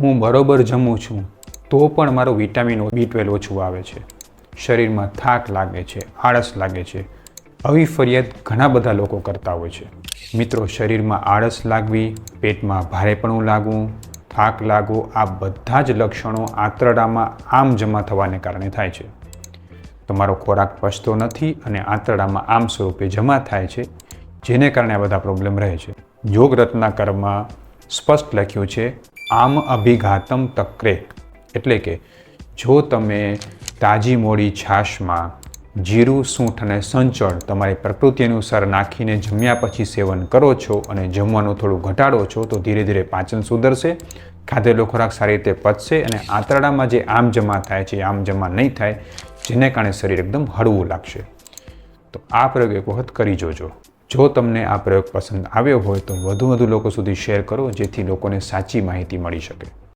હું બરોબર જમું છું તો પણ મારું વિટામિન B12 ઓછું આવે છે, શરીરમાં થાક લાગે છે, આળસ લાગે છે. આવી ફરિયાદ ઘણા બધા લોકો કરતા હોય છે. મિત્રો, શરીરમાં આળસ લાગવી, પેટમાં ભારેપણું લાગવું, થાક લાગવો, આ બધા જ લક્ષણો આંતરડામાં આમ જમા થવાને કારણે થાય છે. તમારો ખોરાક પચતો નથી અને આંતરડામાં આમ સ્વરૂપે જમા થાય છે, જેને કારણે આ બધા પ્રોબ્લેમ રહે છે. યોગ રત્નાકરમાં સ્પષ્ટ લખ્યું છે, આમ અભિઘાતમ તક્રે, એટલે કે જો તમે તાજી મોડી છાશમાં જીરું, સૂંઠ અને સંચળ તમારી પ્રકૃતિ અનુસાર નાખીને જમ્યા પછી સેવન કરો છો અને જમવાનું થોડું ઘટાડો છો તો ધીરે ધીરે પાચન સુધરશે, ખાધેલો ખોરાક સારી રીતે પચશે અને આંતરડામાં જે આમ જમા થાય છે એ આમ જમા નહીં થાય, જેને કારણે શરીર એકદમ હળવું લાગશે. તો આ પ્રયોગ એક વખત કરી જોજો. જો તમને આ પ્રયોગ પસંદ આવ્યો હોય તો વધુ લોકો સુધી શેર કરો, જેથી લોકોને સાચી માહિતી મળી શકે.